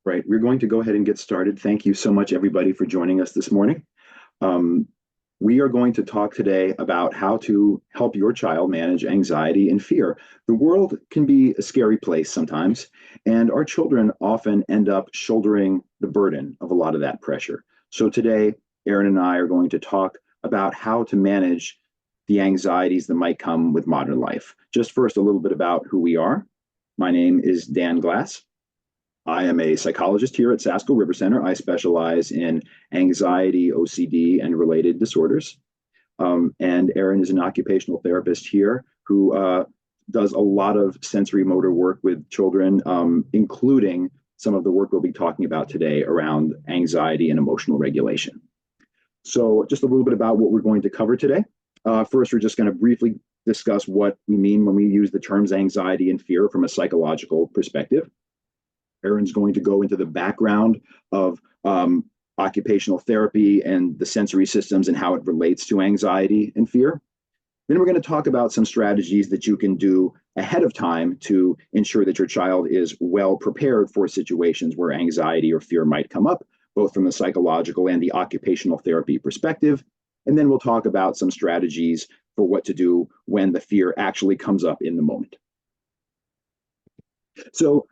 Right. We're going to go ahead and get started. Thank you so much, everybody, for joining us this morning. Um, we are going to talk today about how to help your child manage anxiety and fear. The world can be a scary place sometimes, and our children often end up shouldering the burden of a lot of that pressure. So today, Erin and I are going to talk about how to manage the anxieties that might come with modern life. Just first, a little bit about who we are. My name is Dan Glass. I am a psychologist here at Sasko River Center. I specialize in anxiety, OCD, and related disorders. And Erin is an occupational therapist here who does a lot of sensory motor work with children, including some of the work we'll be talking about today around anxiety and emotional regulation. So, just a little bit about what we're going to cover today. First, we're just going to briefly discuss what we mean when we use the terms anxiety and fear from a psychological perspective. Erin's going to go into the background of occupational therapy and the sensory systems and how it relates to anxiety and fear. Then we're going to talk about some strategies that you can do ahead of time to ensure that your child is well prepared for situations where anxiety or fear might come up, both from the psychological and the occupational therapy perspective. And then we'll talk about some strategies for what to do when the fear actually comes up in the moment. So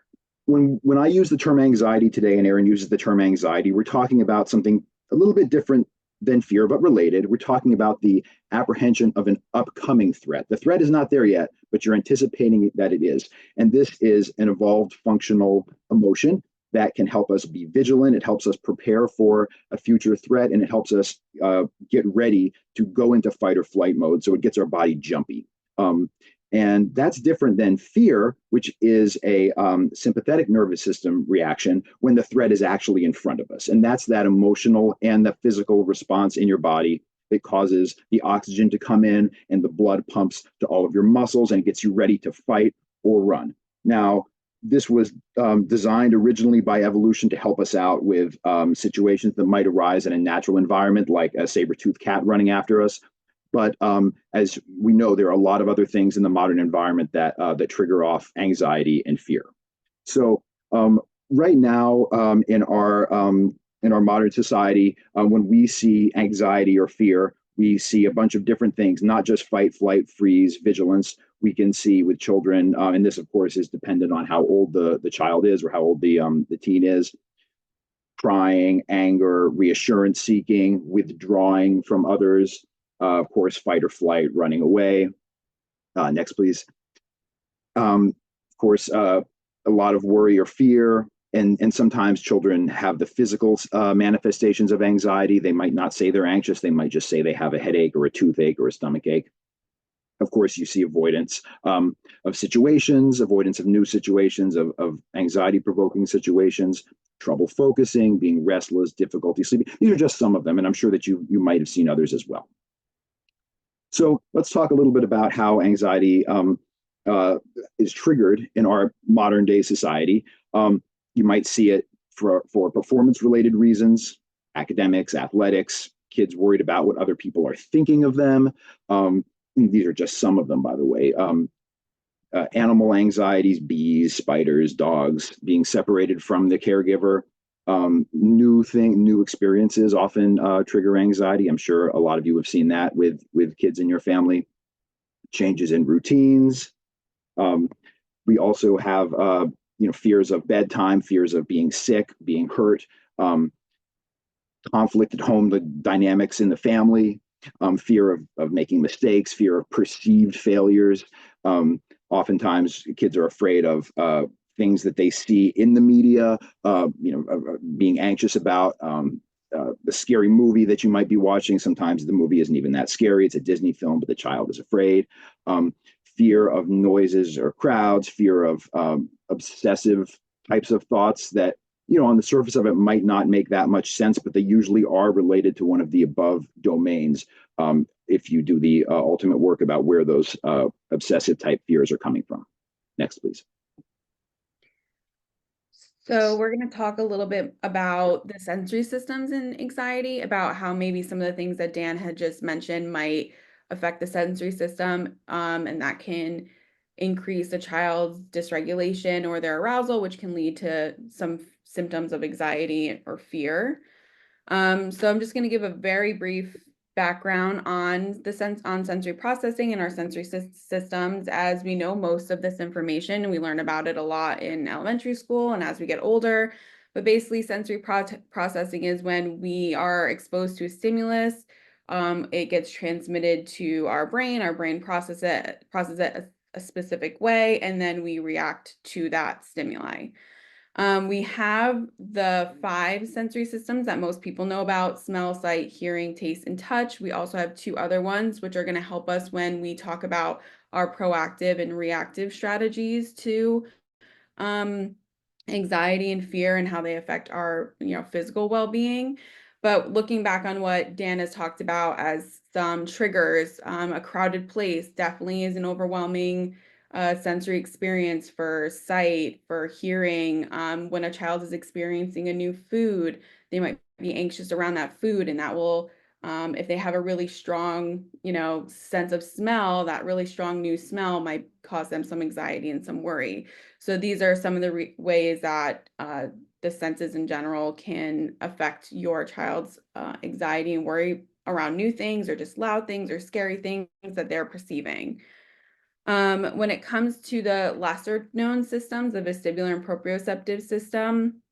when I use the term anxiety today and Erin uses the term anxiety, we're talking about something a little bit different than fear, but related. We're talking about the apprehension of an upcoming threat. The threat is not there yet, but you're anticipating that it is. And this is an evolved functional emotion that can help us be vigilant. It helps us prepare for a future threat, and it helps us get ready to go into fight or flight mode. So it gets our body jumpy. And that's different than fear, which is a sympathetic nervous system reaction when the threat is actually in front of us. And that's that emotional and the physical response in your body that causes the oxygen to come in and the blood pumps to all of your muscles and it gets you ready to fight or run. Now, this was designed originally by evolution to help us out with situations that might arise in a natural environment, like a saber-toothed cat running after us. But as we know, there are a lot of other things in the modern environment that trigger off anxiety and fear. So right now in our modern society, when we see anxiety or fear, we see a bunch of different things, not just fight, flight, freeze, vigilance. We can see with children, and this of course is dependent on how old the child is or how old the teen is. Crying, anger, reassurance seeking, withdrawing from others. Of course, fight or flight, running away. Next, please. Of course, a lot of worry or fear. And sometimes children have the physical manifestations of anxiety. They might not say they're anxious. They might just say they have a headache or a toothache or a stomach ache. Of course, you see avoidance of situations, avoidance of new situations, of anxiety-provoking situations, trouble focusing, being restless, difficulty sleeping. These are just some of them, and I'm sure that you might have seen others as well. So let's talk a little bit about how anxiety is triggered in our modern day society. You might see it for performance related reasons, academics, athletics, kids worried about what other people are thinking of them. These are just some of them, by the way. Animal anxieties, bees, spiders, dogs, being separated from the caregiver. New experiences often trigger anxiety. I'm sure a lot of you have seen that with kids in your family. Changes in routines. We also have fears of bedtime, fears of being sick, being hurt, conflict at home, the dynamics in the family, fear of making mistakes, fear of perceived failures. Oftentimes, kids are afraid of things that they see in the media, being anxious about the scary movie that you might be watching. Sometimes the movie isn't even that scary. It's a Disney film, but the child is afraid. Fear of noises or crowds, fear of obsessive types of thoughts that, on the surface of it might not make that much sense, but they usually are related to one of the above domains. If you do the ultimate work about where those obsessive type fears are coming from. Next, please. So we're going to talk a little bit about the sensory systems in anxiety, about how maybe some of the things that Dan had just mentioned might affect the sensory system, and that can increase a child's dysregulation or their arousal, which can lead to some symptoms of anxiety or fear. So I'm just going to give a very brief background on sensory processing and our sensory systems. As we know, most of this information, we learn about it a lot in elementary school and as we get older. But basically, sensory processing is when we are exposed to a stimulus. It gets transmitted to our brain. Our brain processes it a specific way, and then we react to that stimuli. We have the 5 sensory systems that most people know about: smell, sight, hearing, taste, and touch. We also have 2 other ones, which are going to help us when we talk about our proactive and reactive strategies to um, anxiety and fear and how they affect our, physical well-being. But looking back on what Dan has talked about as some triggers, a crowded place definitely is an overwhelming sensory experience for sight, for hearing. When a child is experiencing a new food, they might be anxious around that food, and that will, if they have a really strong, sense of smell, that really strong new smell might cause them some anxiety and some worry. So these are some of the ways that the senses in general can affect your child's anxiety and worry around new things or just loud things or scary things that they're perceiving. When it comes to the lesser known systems, the vestibular and proprioceptive system,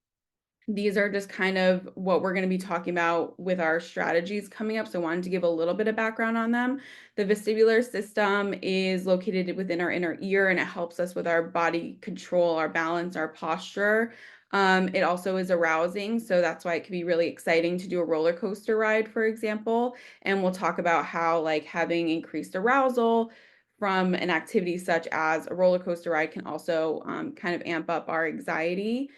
these are just kind of what we're going to be talking about with our strategies coming up. So I wanted to give a little bit of background on them. The vestibular system is located within our inner ear, and it helps us with our body control, our balance, our posture. It also is arousing, so that's why it can be really exciting to do a roller coaster ride, for example. And we'll talk about how like having increased arousal from an activity such as a roller coaster ride can also kind of amp up our anxiety.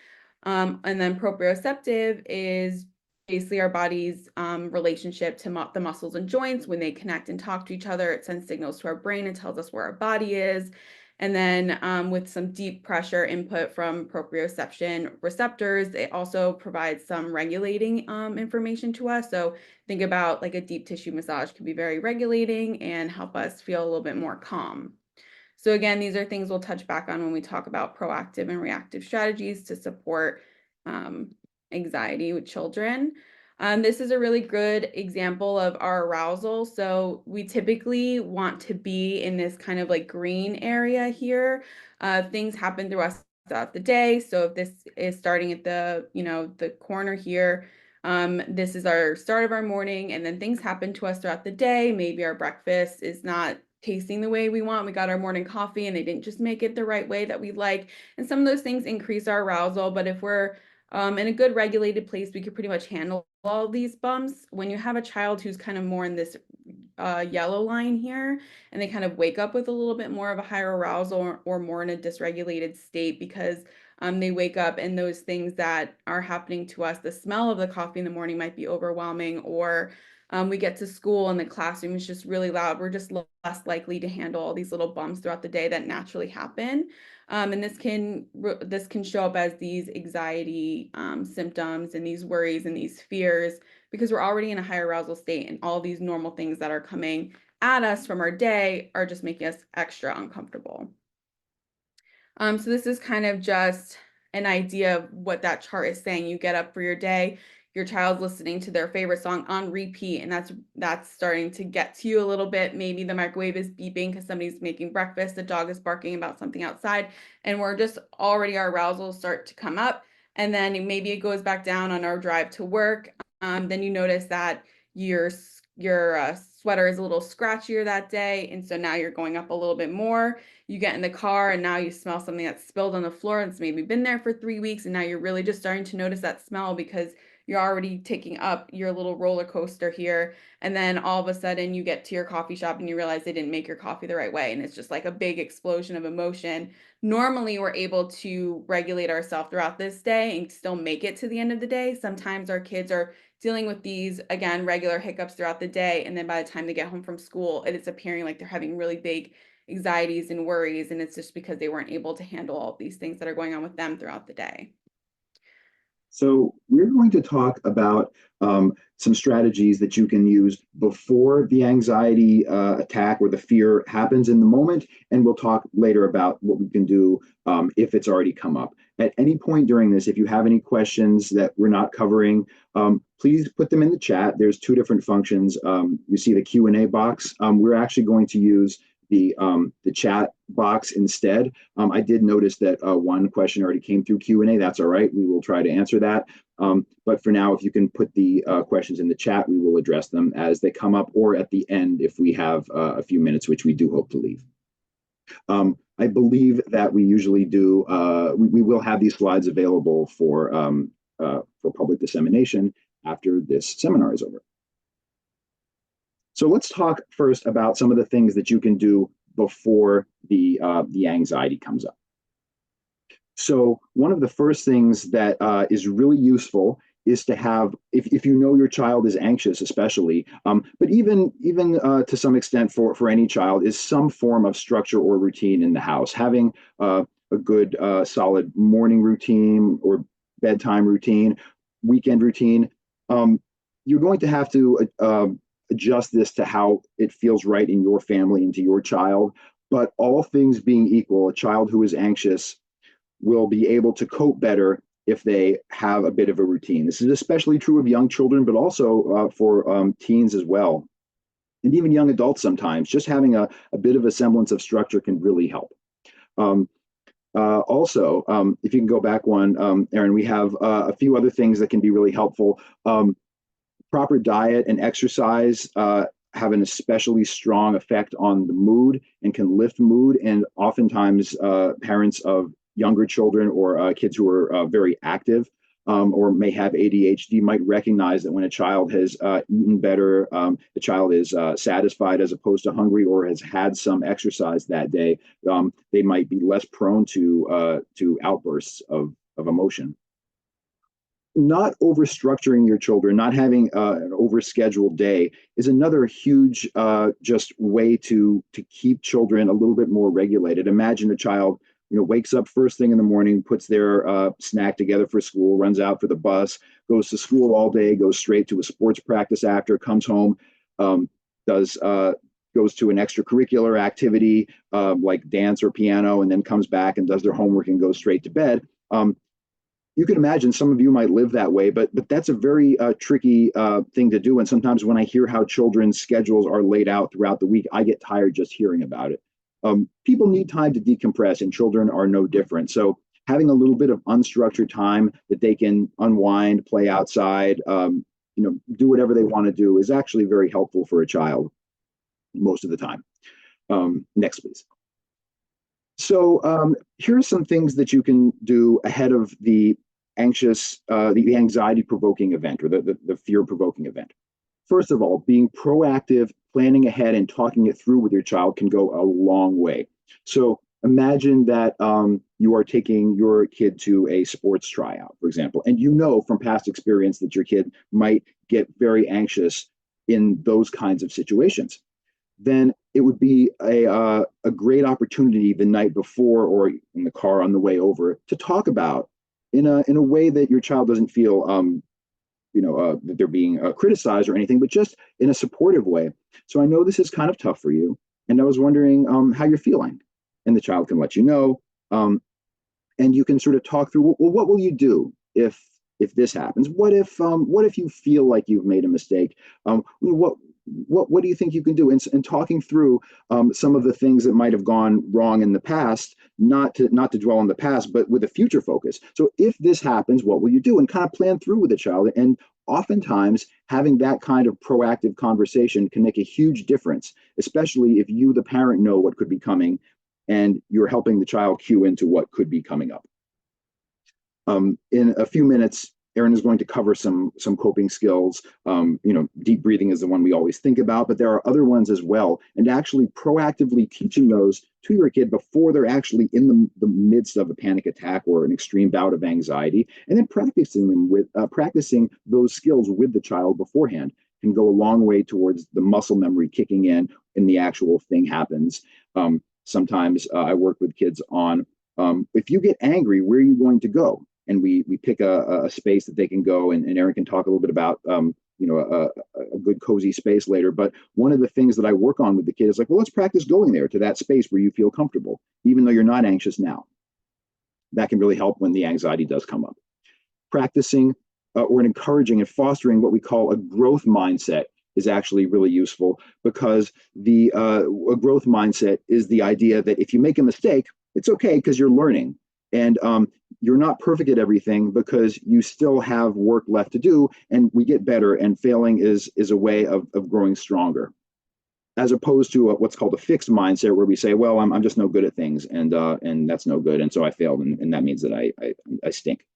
And then proprioceptive is basically our body's relationship to the muscles and joints. When they connect and talk to each other, it sends signals to our brain and tells us where our body is. And then with some deep pressure input from proprioception receptors, it also provides some regulating information to us. So think about like a deep tissue massage can be very regulating and help us feel a little bit more calm. So again, these are things we'll touch back on when we talk about proactive and reactive strategies to support anxiety with children. This is a really good example of our arousal. So we typically want to be in this kind of like green area here. Things happen throughout the day. So if this is starting at the corner here, this is our start of our morning, and then things happen to us throughout the day. Maybe our breakfast is not tasting the way we want. We got our morning coffee and they didn't just make it the right way that we like. And some of those things increase our arousal. But if we're in a good regulated place, we could pretty much handle all these bumps. When you have a child who's kind of more in this yellow line here, and they kind of wake up with a little bit more of a higher arousal or more in a dysregulated state because they wake up and those things that are happening to us, the smell of the coffee in the morning might be overwhelming, or we get to school and the classroom is just really loud. We're just less likely to handle all these little bumps throughout the day that naturally happen. And this can show up as these anxiety symptoms and these worries and these fears because we're already in a high arousal state, and all these normal things that are coming at us from our day are just making us extra uncomfortable. So this is kind of just an idea of what that chart is saying. You get up for your day, your child's listening to their favorite song on repeat, and that's starting to get to you a little bit. Maybe the microwave is beeping because somebody's making breakfast, the dog is barking about something outside, and we're just already, our arousals start to come up. And then maybe it goes back down on our drive to work. Then you notice that your sweater is a little scratchier that day, and so now you're going up a little bit more. You get in the car and now you smell something that's spilled on the floor that's maybe been there for 3 weeks, and now you're really just starting to notice that smell because you're already taking up your little roller coaster here. And then all of a sudden you get to your coffee shop and you realize they didn't make your coffee the right way, and it's just like a big explosion of emotion. Normally we're able to regulate ourselves throughout this day and still make it to the end of the day. Sometimes our kids are dealing with these, again, regular hiccups throughout the day, and then by the time they get home from school, it is appearing like they're having really big anxieties and worries, and it's just because they weren't able to handle all of these things that are going on with them throughout the day. So we're going to talk about some strategies that you can use before the anxiety attack or the fear happens in the moment, and we'll talk later about what we can do if it's already come up. At any point during this, if you have any questions that we're not covering, please put them in the chat. There's two different functions. You see the Q&A box. We're actually going to use the chat box instead. I did notice that one question already came through Q&A. That's all right. We will try to answer that. But for now, if you can put the questions in the chat, we will address them as they come up or at the end if we have a few minutes, which we do hope to leave. I believe that we usually do, we will have these slides available for public dissemination after this seminar is over. So let's talk first about some of the things that you can do before the anxiety comes up. So one of the first things that is really useful is to have, if you know your child is anxious, especially, but even to some extent for any child, is some form of structure or routine in the house. Having a good solid morning routine or bedtime routine, weekend routine. You're going to have to adjust this to how it feels right in your family and to your child. But all things being equal, a child who is anxious will be able to cope better if they have a bit of a routine. This is especially true of young children, but also for teens as well. And even young adults sometimes. Just having a bit of a semblance of structure can really help. Also, if you can go back one, Erin, we have a few other things that can be really helpful. Proper diet and exercise have an especially strong effect on the mood and can lift mood. And oftentimes, parents of younger children or kids who are very active or may have ADHD might recognize that when a child has eaten better, the child is satisfied as opposed to hungry, or has had some exercise that day, they might be less prone to outbursts of emotion. Not overstructuring your children, not having an overscheduled day is another huge just way to keep children a little bit more regulated. Imagine a child, wakes up first thing in the morning, puts their snack together for school, runs out for the bus, goes to school all day, goes straight to a sports practice after, comes home, goes to an extracurricular activity like dance or piano, and then comes back and does their homework and goes straight to bed. You can imagine some of you might live that way, but that's a very tricky thing to do. And sometimes when I hear how children's schedules are laid out throughout the week, I get tired just hearing about it. People need time to decompress, and children are no different. So having a little bit of unstructured time that they can unwind, play outside, do whatever they want to do is actually very helpful for a child most of the time. Next, please. So here are some things that you can do ahead of the the anxiety-provoking event or the fear-provoking event. First of all, being proactive, planning ahead, and talking it through with your child can go a long way. So imagine that you are taking your kid to a sports tryout, for example, and you know from past experience that your kid might get very anxious in those kinds of situations. Then it would be a great opportunity the night before or in the car on the way over to talk about in a way that your child doesn't feel that they're being criticized or anything, but just in a supportive way. So I know this is kind of tough for you, and I was wondering how you're feeling, and the child can let you know, and you can sort of talk through, well, what will you do if this happens? What if you feel like you've made a mistake? What do you think you can do? And talking through some of the things that might have gone wrong in the past, not to dwell on the past, but with a future focus. So if this happens, what will you do? And kind of plan through with the child. And oftentimes having that kind of proactive conversation can make a huge difference, especially if you, the parent, know what could be coming and you're helping the child cue into what could be coming up. In a few minutes, Erin is going to cover some coping skills. Deep breathing is the one we always think about, but there are other ones as well. And actually proactively teaching those to your kid before they're actually in the midst of a panic attack or an extreme bout of anxiety, and then practicing those skills with the child beforehand can go a long way towards the muscle memory kicking in and the actual thing happens. Sometimes I work with kids on if you get angry, where are you going to go? and we pick a space that they can go, and Erin can talk a little bit about a good cozy space later. But one of the things that I work on with the kid is like, well, let's practice going there to that space where you feel comfortable, even though you're not anxious now. That can really help when the anxiety does come up. Practicing or encouraging and fostering what we call a growth mindset is actually really useful, because a growth mindset is the idea that if you make a mistake, it's okay because you're learning, and you're not perfect at everything because you still have work left to do, and we get better, and failing is a way of growing stronger, as opposed to what's called a fixed mindset, where we say, well, I'm just no good at things, and that's no good, and so I failed, and that means that I stink.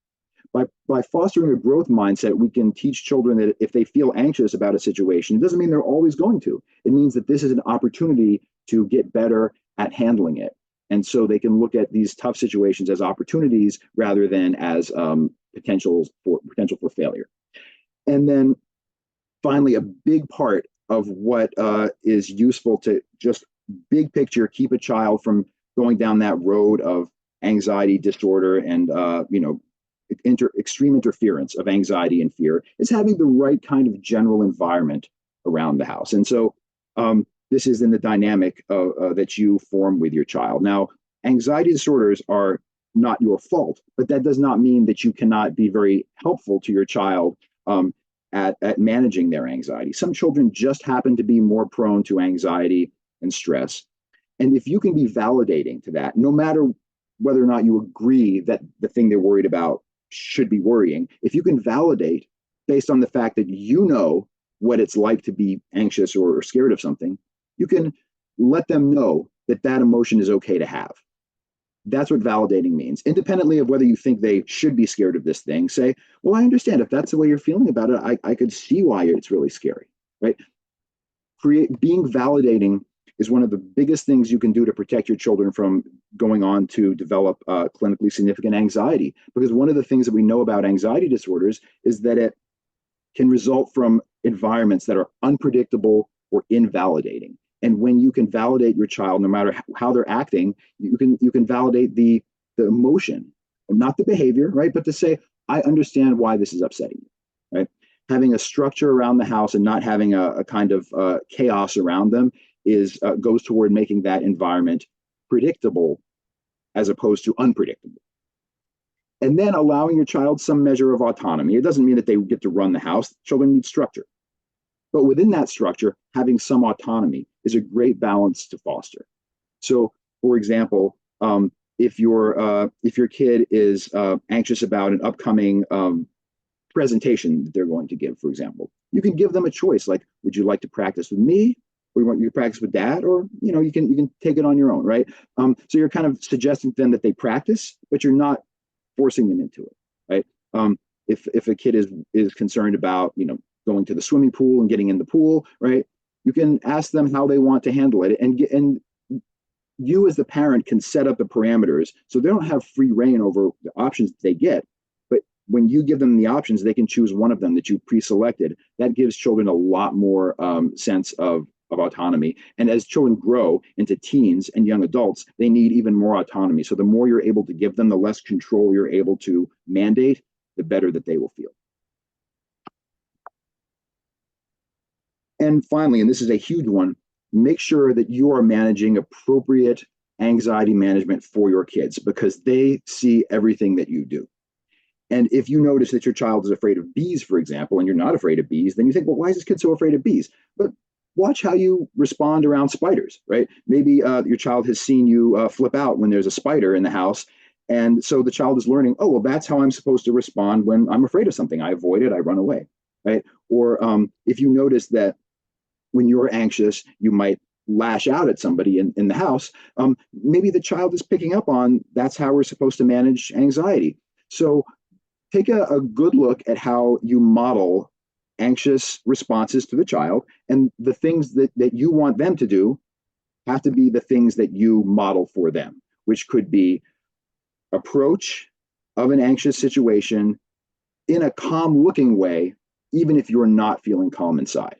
By fostering a growth mindset, we can teach children that if they feel anxious about a situation, it doesn't mean they're always going to. It means that this is an opportunity to get better at handling it. And so they can look at these tough situations as opportunities rather than as potential for failure. And then finally, a big part of what is useful to just big picture keep a child from going down that road of anxiety disorder and extreme interference of anxiety and fear is having the right kind of general environment around the house. And so this is in the dynamic that you form with your child. Now, anxiety disorders are not your fault, but that does not mean that you cannot be very helpful to your child at managing their anxiety. Some children just happen to be more prone to anxiety and stress. And if you can be validating to that, no matter whether or not you agree that the thing they're worried about should be worrying, if you can validate based on the fact that you know what it's like to be anxious or scared of something, you can let them know that that emotion is okay to have. That's what validating means. Independently of whether you think they should be scared of this thing, say, well, I understand if that's the way you're feeling about it, I could see why it's really scary, right? Being validating is one of the biggest things you can do to protect your children from going on to develop clinically significant anxiety. Because one of the things that we know about anxiety disorders is that it can result from environments that are unpredictable or invalidating. And when you can validate your child, no matter how they're acting, you can validate the emotion, not the behavior, right? But to say, I understand why this is upsetting you, right? Having a structure around the house and not having a kind of chaos around them goes toward making that environment predictable as opposed to unpredictable. And then allowing your child some measure of autonomy. It doesn't mean that they get to run the house. Children need structure. But within that structure, having some autonomy is a great balance to foster. So, for example, if your kid is anxious about an upcoming presentation that they're going to give, for example, you can give them a choice, like, would you like to practice with me? Or you want you to practice with dad, or you can take it on your own, right? So you're kind of suggesting to them that they practice, but you're not forcing them into it, right? If a kid is concerned about going to the swimming pool and getting in the pool, right? You can ask them how they want to handle it, and you as the parent can set up the parameters so they don't have free reign over the options they get. But when you give them the options, they can choose one of them that you pre-selected. That gives children a lot more sense of autonomy. And as children grow into teens and young adults, they need even more autonomy. So the more you're able to give them, the less control you're able to mandate, the better that they will feel. And finally, and this is a huge one, make sure that you are managing appropriate anxiety management for your kids, because they see everything that you do. And if you notice that your child is afraid of bees, for example, and you're not afraid of bees, then you think, well, why is this kid so afraid of bees? But watch how you respond around spiders, right? Maybe your child has seen you flip out when there's a spider in the house. And so the child is learning, oh, well, that's how I'm supposed to respond when I'm afraid of something. I avoid it, I run away, right? Or if you notice that when you're anxious, you might lash out at somebody in the house, maybe the child is picking up on that's how we're supposed to manage anxiety. So take a good look at how you model anxious responses to the child, and the things that you want them to do have to be the things that you model for them, which could be approach of an anxious situation in a calm looking way, even if you're not feeling calm inside.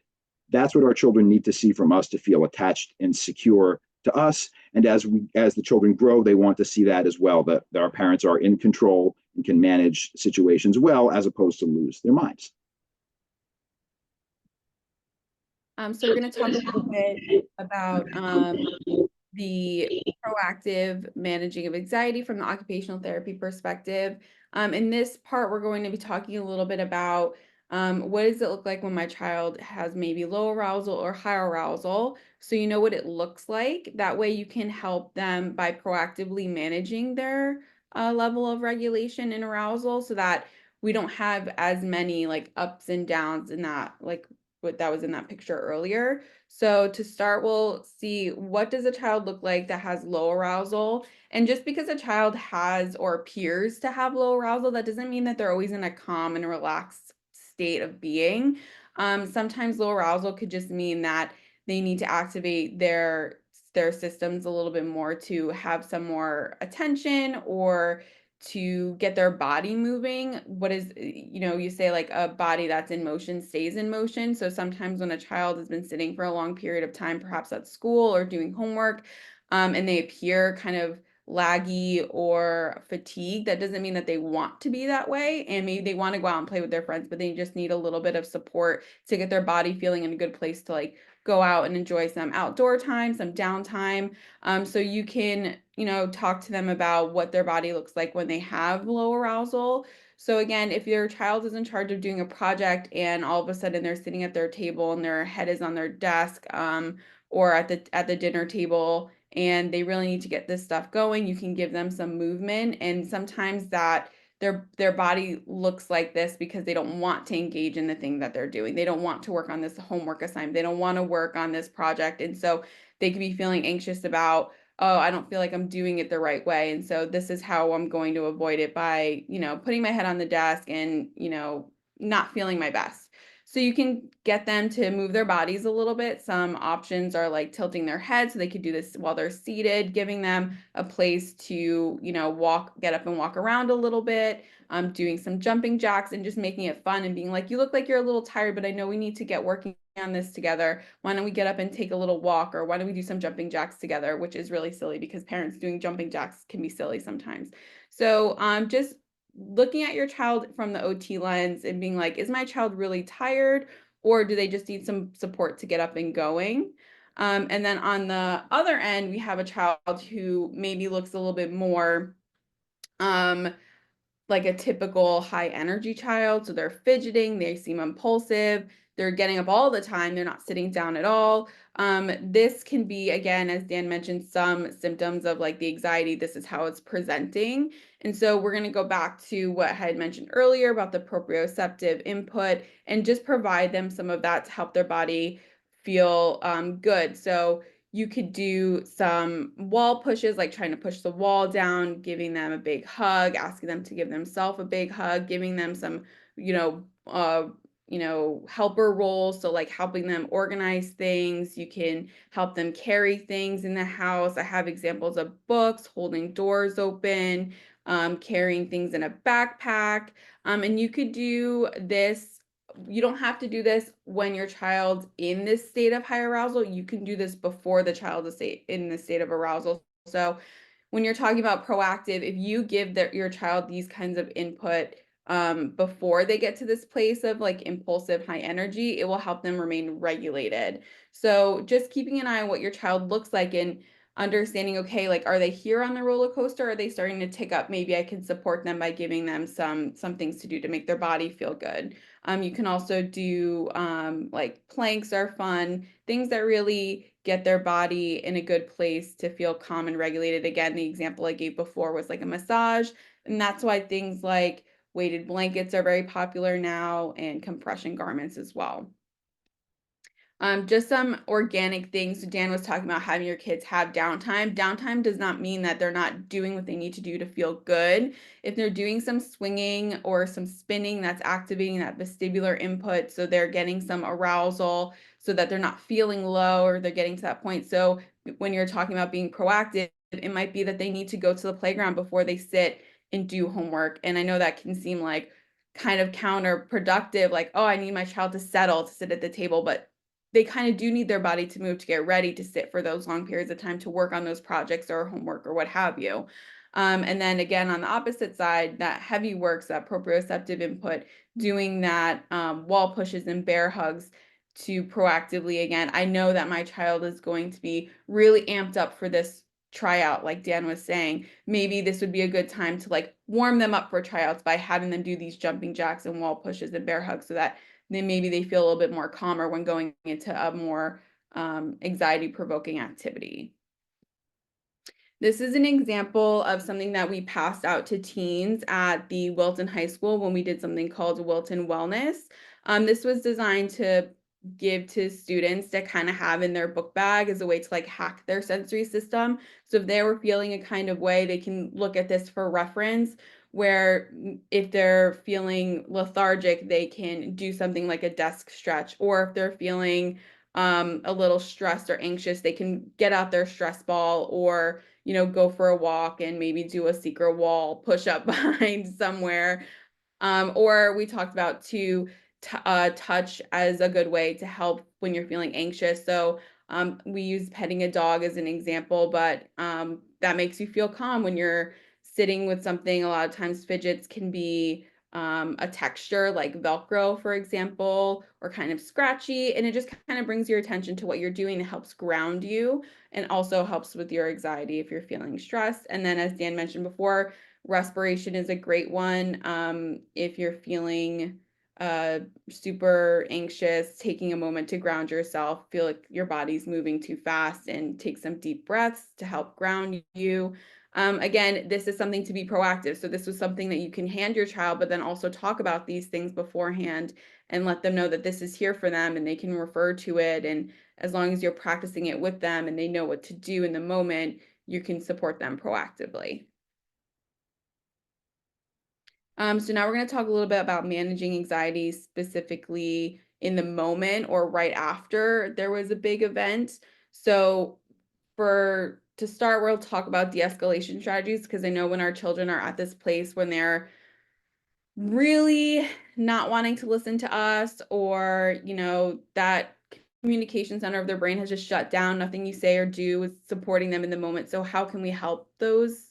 That's what our children need to see from us to feel attached and secure to us. And as the children grow, they want to see that as well, that our parents are in control and can manage situations well as opposed to lose their minds. So we're going to talk a little bit about the proactive managing of anxiety from the occupational therapy perspective. In this part, we're going to be talking a little bit about what does it look like when my child has maybe low arousal or high arousal. So you know what it looks like. That way you can help them by proactively managing their level of regulation and arousal so that we don't have as many like ups and downs in that, like what that was in that picture earlier. So to start, we'll see what does a child look like that has low arousal. And just because a child has or appears to have low arousal, that doesn't mean that they're always in a calm and relaxed state of being. Sometimes low arousal could just mean that they need to activate their systems a little bit more to have some more attention or to get their body moving. What is, you say like a body that's in motion stays in motion. So sometimes when a child has been sitting for a long period of time, perhaps at school or doing homework, and they appear kind of laggy or fatigued, that doesn't mean that they want to be that way. And maybe they want to go out and play with their friends, but they just need a little bit of support to get their body feeling in a good place to like go out and enjoy some outdoor time, some downtime. So you can, talk to them about what their body looks like when they have low arousal. So again, if your child is in charge of doing a project and all of a sudden they're sitting at their table and their head is on their desk, or at the dinner table, and they really need to get this stuff going, you can give them some movement. And sometimes that their body looks like this because they don't want to engage in the thing that they're doing. They don't want to work on this homework assignment. They don't want to work on this project. And so they could be feeling anxious about, oh, I don't feel like I'm doing it the right way. And so this is how I'm going to avoid it by, putting my head on the desk and, not feeling my best. So you can get them to move their bodies a little bit. Some options are like tilting their head so they could do this while they're seated, giving them a place to, get up and walk around a little bit, doing some jumping jacks and just making it fun and being like, you look like you're a little tired, but I know we need to get working on this together. Why don't we get up and take a little walk, or why don't we do some jumping jacks together, which is really silly because parents doing jumping jacks can be silly sometimes. So just looking at your child from the OT lens and being like, is my child really tired, or do they just need some support to get up and going? And then on the other end, we have a child who maybe looks a little bit more like a typical high energy child. So they're fidgeting, they seem impulsive, they're getting up all the time, they're not sitting down at all. This can be, again, as Dan mentioned, some symptoms of like the anxiety. This is how it's presenting. And so we're going to go back to what I had mentioned earlier about the proprioceptive input and just provide them some of that to help their body feel good. So you could do some wall pushes, like trying to push the wall down, giving them a big hug, asking them to give themselves a big hug, giving them some, helper roles. So like helping them organize things. You can help them carry things in the house. I have examples of books, holding doors open, carrying things in a backpack. And you could do this. You don't have to do this when your child's in this state of high arousal. You can do this before the child is in the state of arousal. So when you're talking about proactive, if you give your child these kinds of input before they get to this place of like impulsive high energy, it will help them remain regulated. So just keeping an eye on what your child looks like and understanding, okay, like are they here on the roller coaster? Are they starting to tick up? Maybe I can support them by giving them some things to do to make their body feel good. You can also do like planks are fun, things that really get their body in a good place to feel calm and regulated. Again, the example I gave before was like a massage, and that's why things like weighted blankets are very popular now and compression garments as well. Just some organic things. So Dan was talking about having your kids have downtime. Downtime does not mean that they're not doing what they need to do to feel good. If they're doing some swinging or some spinning, that's activating that vestibular input. So they're getting some arousal so that they're not feeling low or they're getting to that point. So when you're talking about being proactive, it might be that they need to go to the playground before they sit and do homework. And I know that can seem like kind of counterproductive, like, oh, I need my child to settle to sit at the table, but they kind of do need their body to move to get ready to sit for those long periods of time to work on those projects or homework or what have you. And then again, on the opposite side, that heavy works, that proprioceptive input, doing that wall pushes and bear hugs to proactively, again, I know that my child is going to be really amped up for this tryout, like Dan was saying. Maybe this would be a good time to like warm them up for tryouts by having them do these jumping jacks and wall pushes and bear hugs so that then maybe they feel a little bit more calmer when going into a more anxiety provoking activity. This is an example of something that we passed out to teens at the Wilton High School when we did something called Wilton Wellness. This was designed to give to students to kind of have in their book bag as a way to like hack their sensory system. So if they were feeling a kind of way, they can look at this for reference, where if they're feeling lethargic, they can do something like a desk stretch, or if they're feeling a little stressed or anxious, they can get out their stress ball, or go for a walk and maybe do a secret wall push up behind somewhere. Or we talked about touch as a good way to help when you're feeling anxious. So we use petting a dog as an example, but that makes you feel calm when you're sitting with something. A lot of times fidgets can be a texture like Velcro, for example, or kind of scratchy. And it just kind of brings your attention to what you're doing. It helps ground you and also helps with your anxiety if you're feeling stressed. And then, as Dan mentioned before, respiration is a great one. If you're feeling super anxious, taking a moment to ground yourself, feel like your body's moving too fast, and take some deep breaths to help ground you. Again, this is something to be proactive. So this was something that you can hand your child, but then also talk about these things beforehand and let them know that this is here for them and they can refer to it. And as long as you're practicing it with them and they know what to do in the moment, you can support them proactively. So now we're going to talk a little bit about managing anxiety specifically in the moment or right after there was a big event. So to start, we'll talk about de-escalation strategies, because I know when our children are at this place when they're really not wanting to listen to us, or that communication center of their brain has just shut down, nothing you say or do is supporting them in the moment. So how can we help those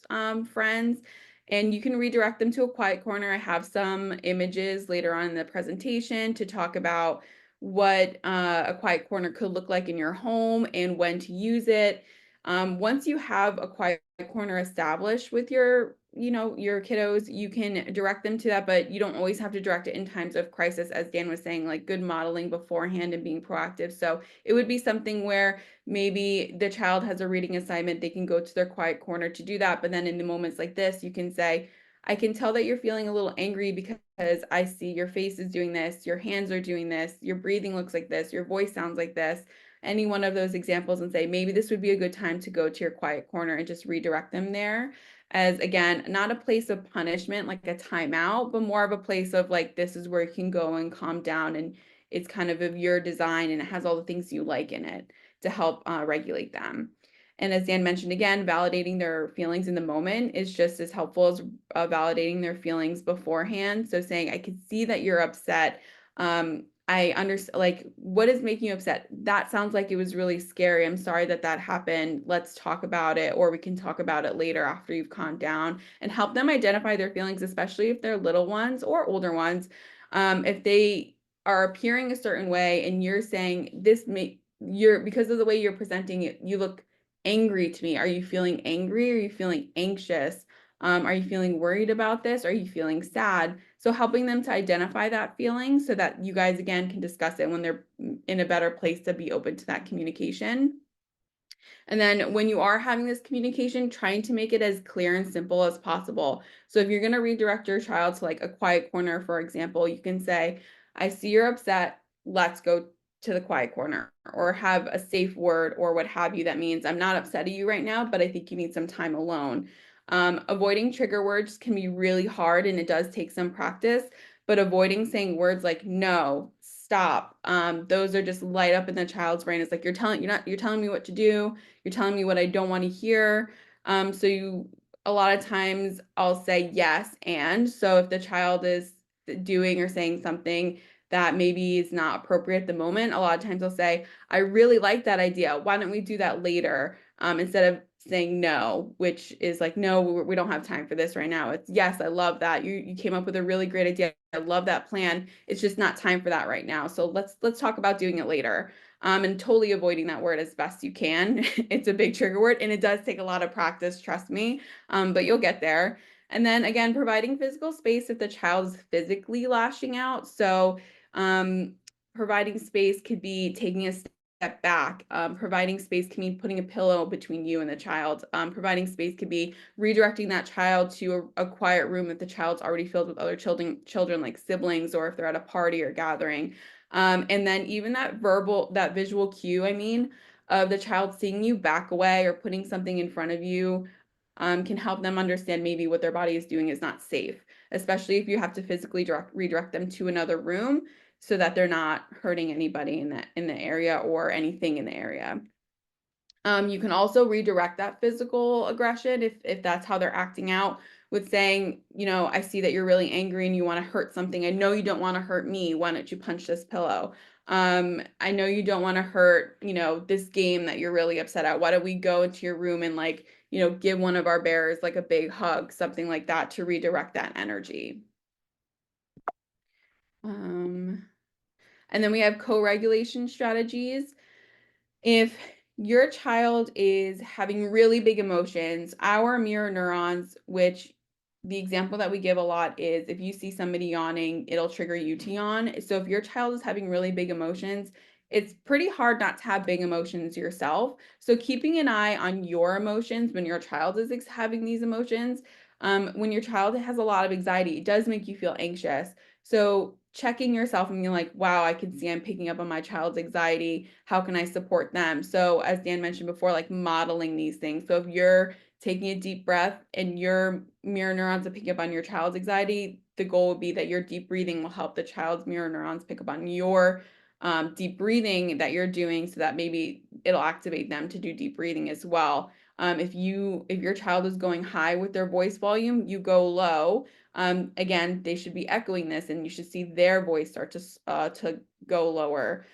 friends? And you can redirect them to a quiet corner. I have some images later on in the presentation to talk about what a quiet corner could look like in your home and when to use it. Once you have a quiet corner established with your kiddos, you can direct them to that, but you don't always have to direct it in times of crisis, as Dan was saying, like good modeling beforehand and being proactive. So it would be something where maybe the child has a reading assignment, they can go to their quiet corner to do that. But then in the moments like this, you can say, I can tell that you're feeling a little angry because I see your face is doing this, your hands are doing this, your breathing looks like this, your voice sounds like this, any one of those examples, and say, maybe this would be a good time to go to your quiet corner, and just redirect them there as, again, not a place of punishment like a timeout, but more of a place of like, this is where you can go and calm down, and it's kind of your design and it has all the things you like in it to help regulate them. And as Dan mentioned, again, validating their feelings in the moment is just as helpful as validating their feelings beforehand. So saying, I can see that you're upset. I understand, like, what is making you upset? That sounds like it was really scary. I'm sorry that that happened. Let's talk about it, or we can talk about it later after you've calmed down, and help them identify their feelings, especially if they're little ones or older ones. If they are appearing a certain way and you're saying because of the way you're presenting it, you look angry to me. Are you feeling angry? Are you feeling anxious? Are you feeling worried about this? Are you feeling sad? So helping them to identify that feeling so that you guys, again, can discuss it when they're in a better place to be open to that communication. And then when you are having this communication, trying to make it as clear and simple as possible. So if you're going to redirect your child to like a quiet corner, for example, you can say, I see you're upset. Let's go to the quiet corner, or have a safe word or what have you. That means, I'm not upset at you right now, but I think you need some time alone. Avoiding trigger words can be really hard, and it does take some practice, but avoiding saying words like no, stop, those are just light up in the child's brain. It's like, you're telling me what to do. You're telling me what I don't want to hear. A lot of times I'll say yes. And so if the child is doing or saying something that maybe is not appropriate at the moment, a lot of times I'll say, I really like that idea. Why don't we do that later? Instead of saying no, which is like, no, we don't have time for this right now. It's yes, I love that. You came up with a really great idea. I love that plan. It's just not time for that right now. So let's talk about doing it later. And totally avoiding that word as best you can. It's a big trigger word, and it does take a lot of practice, trust me. But you'll get there. And then again, providing physical space if the child is physically lashing out. So providing space could be taking a step back. Providing space can mean putting a pillow between you and the child. Providing space could be redirecting that child to a quiet room if the child's already filled with other children like siblings, or if they're at a party or gathering. And then even that visual cue, I mean, of the child seeing you back away or putting something in front of you, can help them understand maybe what their body is doing is not safe, especially if you have to physically redirect them to another room so that they're not hurting anybody in the area or anything in the area. You can also redirect that physical aggression if that's how they're acting out, with saying, I see that you're really angry and you want to hurt something. I know you don't want to hurt me. Why don't you punch this pillow? I know you don't want to hurt, this game that you're really upset at. Why don't we go into your room and like, give one of our bears like a big hug, something like that, to redirect that energy. And then we have co-regulation strategies. If your child is having really big emotions, our mirror neurons, which the example that we give a lot is if you see somebody yawning, it'll trigger you to yawn. So if your child is having really big emotions, it's pretty hard not to have big emotions yourself. So keeping an eye on your emotions when your child is having these emotions. When your child has a lot of anxiety, it does make you feel anxious. So checking yourself and being like, wow, I can see I'm picking up on my child's anxiety. How can I support them? So as Dan mentioned before, like modeling these things. So if you're taking a deep breath and your mirror neurons are picking up on your child's anxiety, the goal would be that your deep breathing will help the child's mirror neurons pick up on your deep breathing that you're doing, so that maybe it'll activate them to do deep breathing as well. If your child is going high with their voice volume, you go low. Again, they should be echoing this, and you should see their voice start to go lower.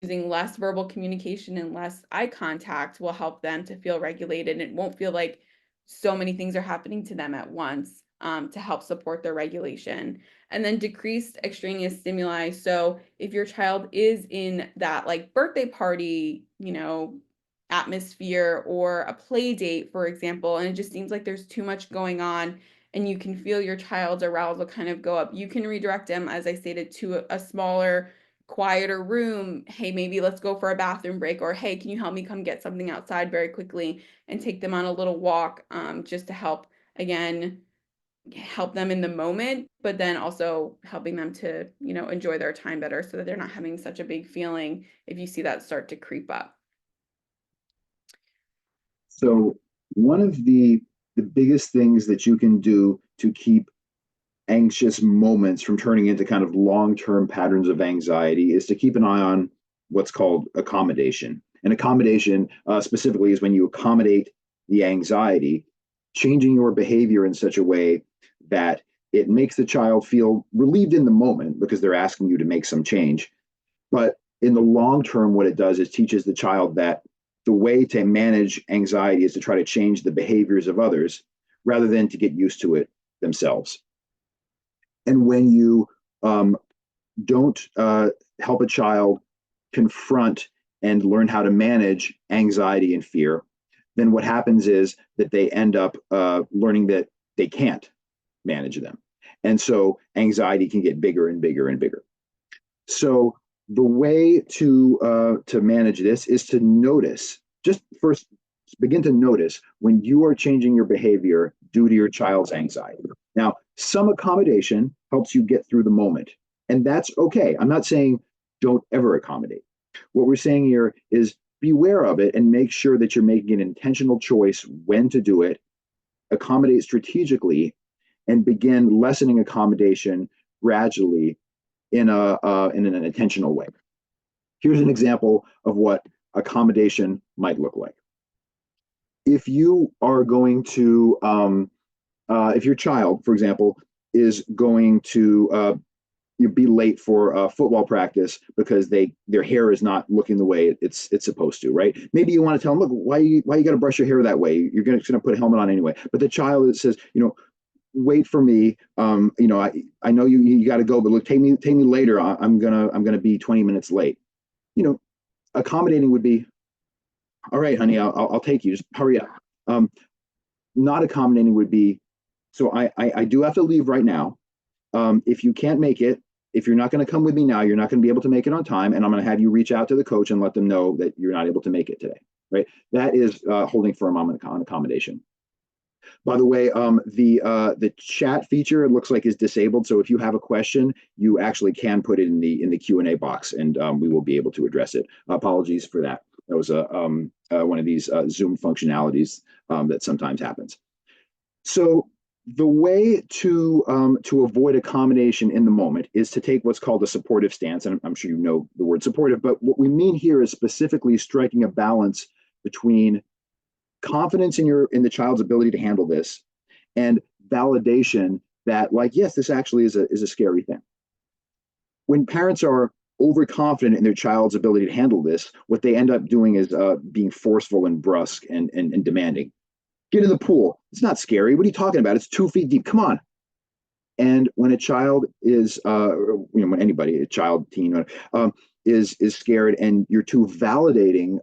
Using less verbal communication and less eye contact will help them to feel regulated. It won't feel like so many things are happening to them at once, to help support their regulation. And then decreased extraneous stimuli. So if your child is in that like birthday party, atmosphere, or a play date, for example, and it just seems like there's too much going on, and you can feel your child's arousal kind of go up, you can redirect them, as I stated, to a smaller, quieter room. Hey, maybe let's go for a bathroom break, or hey, can you help me come get something outside very quickly, and take them on a little walk, just to help, again, help them in the moment, but then also helping them to, enjoy their time better, so that they're not having such a big feeling if you see that start to creep up. So one of the biggest things that you can do to keep anxious moments from turning into kind of long-term patterns of anxiety is to keep an eye on what's called accommodation. And accommodation specifically is when you accommodate the anxiety, changing your behavior in such a way that it makes the child feel relieved in the moment because they're asking you to make some change. But in the long term, what it does is teaches the child that the way to manage anxiety is to try to change the behaviors of others rather than to get used to it themselves. And when you don't help a child confront and learn how to manage anxiety and fear, then what happens is that they end up learning that they can't manage them. And so anxiety can get bigger and bigger and bigger. So the way to manage this is to notice, just first begin to notice when you are changing your behavior due to your child's anxiety. Now, some accommodation helps you get through the moment, and that's okay. I'm not saying don't ever accommodate. What we're saying here is beware of it and make sure that you're making an intentional choice when to do it, accommodate strategically, and begin lessening accommodation gradually in an intentional way. Here's an example of what accommodation might look like. If you are going to, if your child, for example, is going to you be late for football practice because their hair is not looking the way it's supposed to, right? Maybe you want to tell them, look, why you got to brush your hair that way? You're going to put a helmet on anyway. But the child that says, wait for me. I know you got to go, but look, take me later. I'm gonna be 20 minutes late. You know, accommodating would be, all right, honey, I'll take you. Just hurry up. Not accommodating would be, so I do have to leave right now. If you can't make it, if you're not going to come with me now, you're not going to be able to make it on time, and I'm going to have you reach out to the coach and let them know that you're not able to make it today. Right? That is holding firm on an accommodation. By the way, the chat feature, it looks like, is disabled. So if you have a question, you actually can put it in the Q&A box, and we will be able to address it. Apologies for that. That was one of these Zoom functionalities that sometimes happens. So the way to avoid accommodation in the moment is to take what's called a supportive stance, and I'm sure you know the word supportive, but what we mean here is specifically striking a balance between confidence in the child's ability to handle this and validation that, like, yes, this actually is a scary thing. When parents are overconfident in their child's ability to handle this, what they end up doing is being forceful and brusque and demanding. Get in the pool. It's not scary. What are you talking about? It's 2 feet deep. Come on. And when a child is, when anybody, a child, teen, is scared, and you're too validating,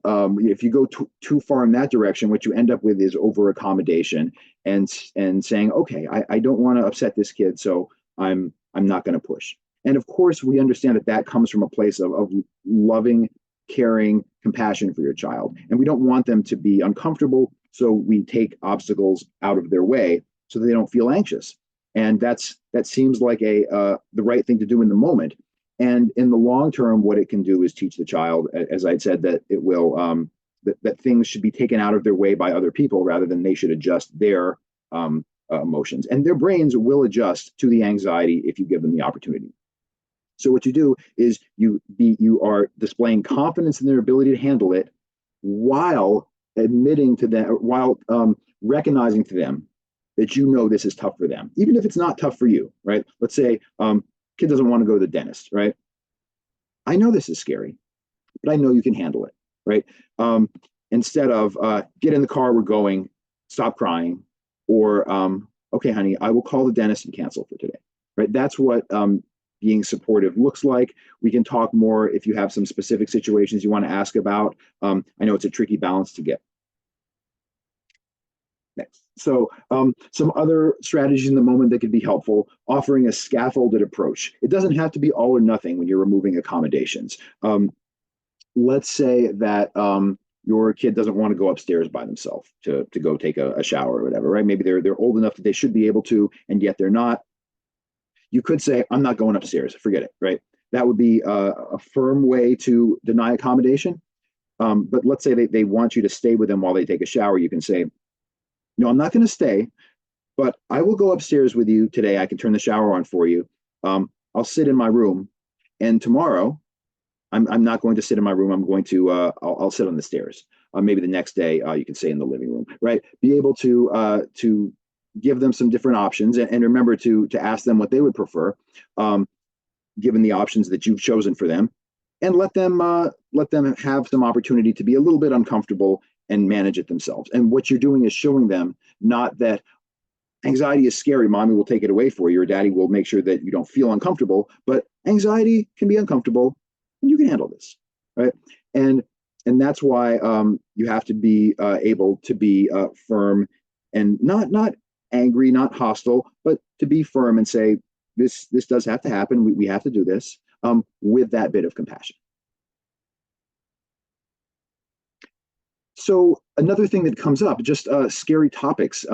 if you go too far in that direction, what you end up with is over accommodation and saying, okay, I don't want to upset this kid, so I'm not going to push. And of course, we understand that comes from a place of loving, caring, compassion for your child, and we don't want them to be uncomfortable, so we take obstacles out of their way so that they don't feel anxious. And that seems like the right thing to do in the moment. And in the long term, what it can do is teach the child, as I'd said, that it will that things should be taken out of their way by other people rather than they should adjust their emotions. And their brains will adjust to the anxiety if you give them the opportunity. So what you do is you are displaying confidence in their ability to handle it, while admitting to them, while recognizing to them that this is tough for them, even if it's not tough for you, right? Let's say kid doesn't want to go to the dentist, right? I know this is scary, but I know you can handle it, right? Instead of get in the car, we're going, stop crying, or okay, honey, I will call the dentist and cancel for today, right? That's what being supportive looks like. We can talk more if you have some specific situations you want to ask about. I know it's a tricky balance to get. Next. So some other strategies in the moment that could be helpful: offering a scaffolded approach. It doesn't have to be all or nothing when you're removing accommodations. Let's say that your kid doesn't want to go upstairs by themselves to go take a shower or whatever, right? Maybe they're old enough that they should be able to, and yet they're not. You could say, I'm not going upstairs. Forget it, right? That would be a firm way to deny accommodation. But let's say they want you to stay with them while they take a shower. You can say, no, I'm not going to stay, but I will go upstairs with you today. I can turn the shower on for you. I'll sit in my room, and tomorrow I'm not going to sit in my room. I'm going to I'll sit on the stairs. Maybe the next day you can stay in the living room, right? Be able to give them some different options, and remember to ask them what they would prefer, given the options that you've chosen for them, and let them have some opportunity to be a little bit uncomfortable and manage it themselves. And what you're doing is showing them not that anxiety is scary, mommy will take it away for you, or daddy will make sure that you don't feel uncomfortable, but anxiety can be uncomfortable and you can handle this, right? And that's why you have to be able to be firm and not angry, not hostile, but to be firm and say, this does have to happen. We have to do this, with that bit of compassion. So another thing that comes up, just scary topics.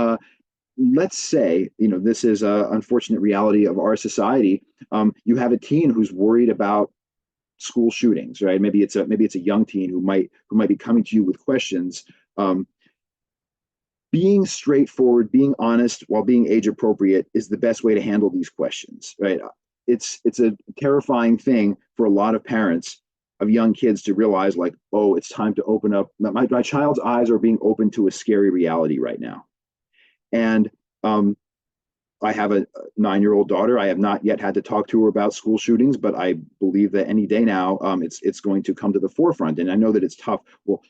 Let's say, this is an unfortunate reality of our society. You have a teen who's worried about school shootings, right? Maybe it's a young teen who might be coming to you with questions. Being straightforward, being honest while being age appropriate is the best way to handle these questions, right? It's a terrifying thing for a lot of parents of young kids to realize, like, oh, it's time to open up. My child's eyes are being opened to a scary reality right now. And I have a 9-year-old daughter. I have not yet had to talk to her about school shootings, but I believe that any day now, it's going to come to the forefront. And I know that it's tough. Well,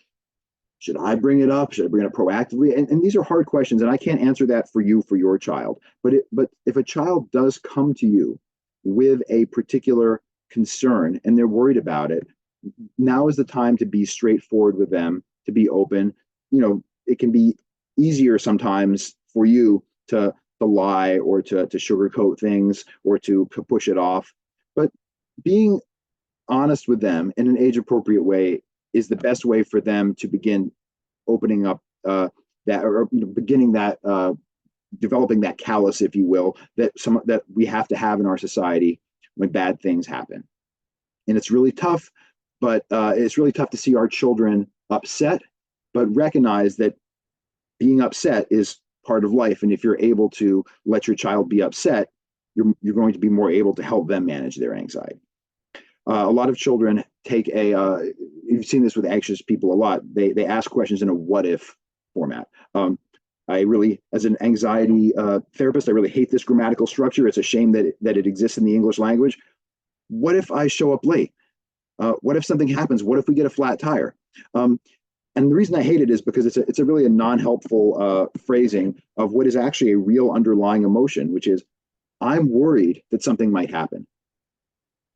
should I bring it up? Should I bring it up proactively? And these are hard questions, and I can't answer that for you for your child. But if a child does come to you with a particular concern and they're worried about it, now is the time to be straightforward with them, to be open. It can be easier sometimes for you to lie or to sugarcoat things or to push it off. But being honest with them in an age appropriate way is the best way for them to begin opening up that, or beginning that, developing that callus, if you will, that we have to have in our society when bad things happen. And it's really tough, but it's really tough to see our children upset, but recognize that being upset is part of life. And if you're able to let your child be upset, you're going to be more able to help them manage their anxiety. A lot of children take you've seen this with anxious people a lot. They ask questions in a what if format. I really, as an anxiety therapist, I really hate this grammatical structure. It's a shame that it exists in the English language. What if I show up late? What if something happens? What if we get a flat tire? And the reason I hate it is because it's a really a non-helpful phrasing of what is actually a real underlying emotion, which is I'm worried that something might happen.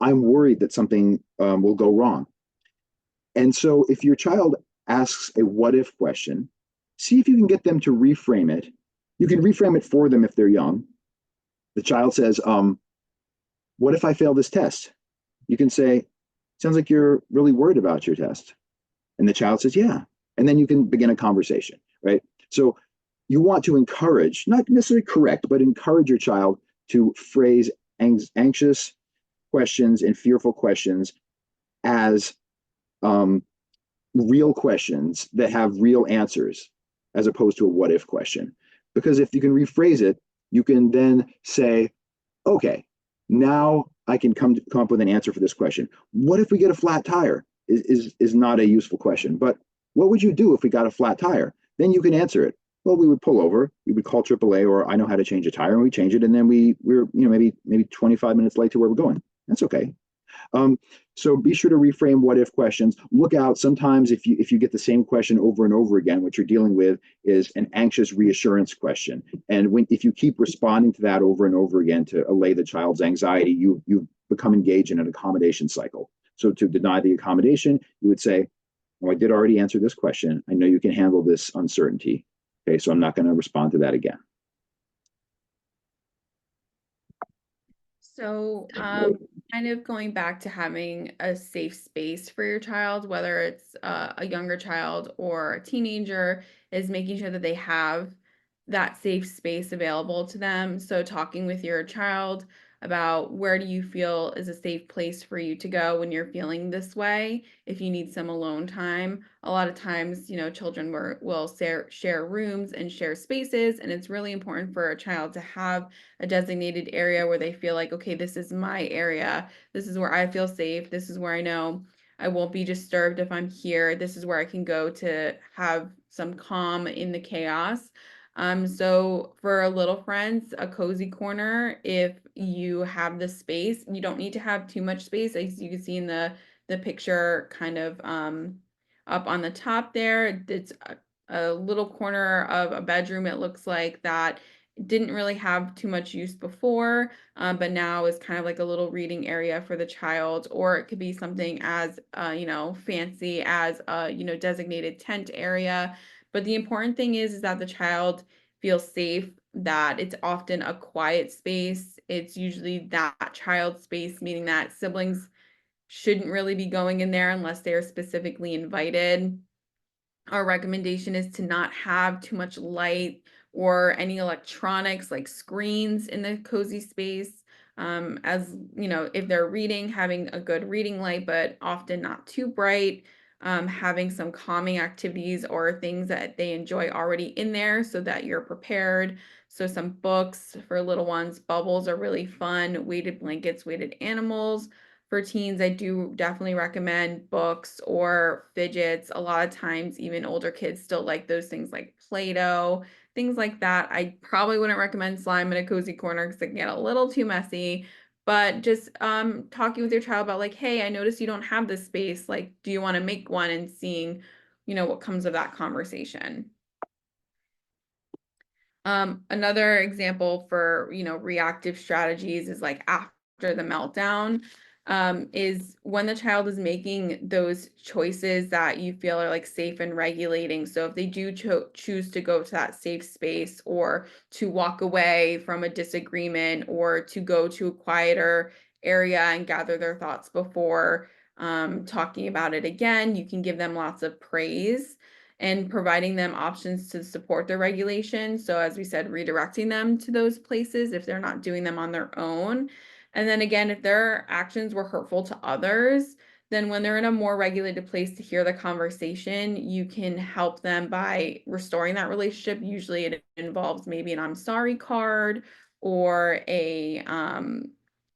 I'm worried that something will go wrong. And so if your child asks a what if question, see if you can get them to reframe it. You can reframe it for them if they're young. The child says, what if I fail this test? You can say, sounds like you're really worried about your test. And the child says, yeah. And then you can begin a conversation, right? So you want to encourage, not necessarily correct, but encourage your child to phrase anxious questions and fearful questions as real questions that have real answers, as opposed to a what if question. Because if you can rephrase it, you can then say, okay, now I can come up with an answer for this question. What if we get a flat tire? Is not a useful question. But what would you do if we got a flat tire? Then you can answer it. Well, we would pull over, we would call AAA, or I know how to change a tire, and we change it, and then we're maybe 25 minutes late to where we're going. That's okay. So be sure to reframe what if questions. Look out. Sometimes if you get the same question over and over again, what you're dealing with is an anxious reassurance question. And if you keep responding to that over and over again to allay the child's anxiety, you become engaged in an accommodation cycle. So to deny the accommodation, you would say, "Oh, I did already answer this question. I know you can handle this uncertainty. Okay, so I'm not going to respond to that again." So, kind of going back to having a safe space for your child, whether it's a younger child or a teenager, is making sure that they have that safe space available to them. So, talking with your child about where do you feel is a safe place for you to go when you're feeling this way, if you need some alone time. A lot of times, children will share rooms and share spaces, and it's really important for a child to have a designated area where they feel like, okay, this is my area. This is where I feel safe. This is where I know I won't be disturbed if I'm here. This is where I can go to have some calm in the chaos. So for little friends, a cozy corner, if you have the space, you don't need to have too much space. As you can see in the picture kind of up on the top there, it's a little corner of a bedroom, it looks like, that didn't really have too much use before, but now is kind of like a little reading area for the child. Or it could be something as fancy as a designated tent area. But the important thing is that the child feels safe, that it's often a quiet space. It's usually that child space, meaning that siblings shouldn't really be going in there unless they are specifically invited. Our recommendation is to not have too much light or any electronics like screens in the cozy space. As if they're reading, having a good reading light, but often not too bright. Having some calming activities or things that they enjoy already in there so that you're prepared. So some books for little ones, bubbles are really fun, weighted blankets, weighted animals. For teens, I do definitely recommend books or fidgets. A lot of times, even older kids still like those things like Play-Doh, things like that. I probably wouldn't recommend slime in a cozy corner because it can get a little too messy. But just talking with your child about like, hey, I noticed you don't have this space. Like, do you want to make one, and seeing, what comes of that conversation. Another example for, reactive strategies is like after the meltdown, is when the child is making those choices that you feel are like safe and regulating. So if they do choose to go to that safe space, or to walk away from a disagreement, or to go to a quieter area and gather their thoughts before talking about it again, you can give them lots of praise and providing them options to support their regulation. So as we said, redirecting them to those places if they're not doing them on their own. And then again, if their actions were hurtful to others, then when they're in a more regulated place to hear the conversation, you can help them by restoring that relationship. Usually it involves maybe an I'm sorry card, or a